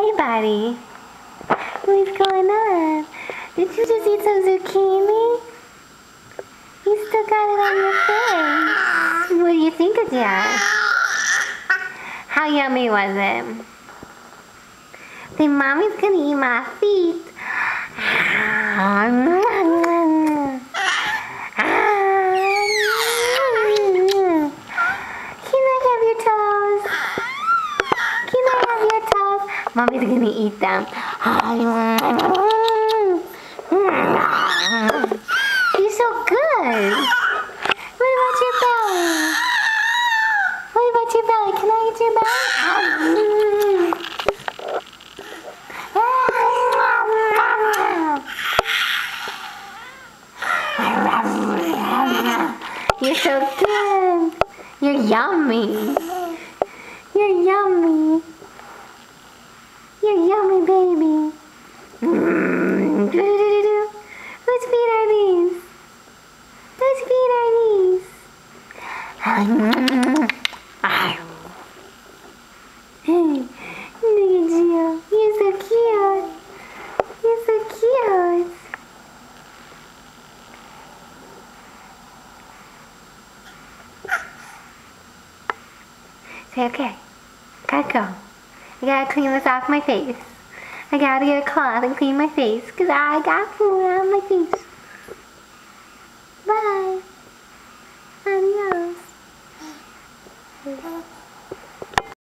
Hey, buddy. What's going on? Did you just eat some zucchini? You still got it on your face. What do you think of that? How yummy was it? Then mommy's gonna eat my feet. Can I have your toes? Can I have your toes? Mommy's gonna eat them. You're so good. What about your belly? What about your belly? Can I eat your belly? You're so good. You're yummy. You're yummy. You're yummy, baby. Whose feet are these? Whose feet are these? Hey, look at you. You're so cute. You're so cute. Say, okay, gotta go. I gotta clean this off my face. I gotta get a cloth and clean my face because I got food on my face. Bye. Adios.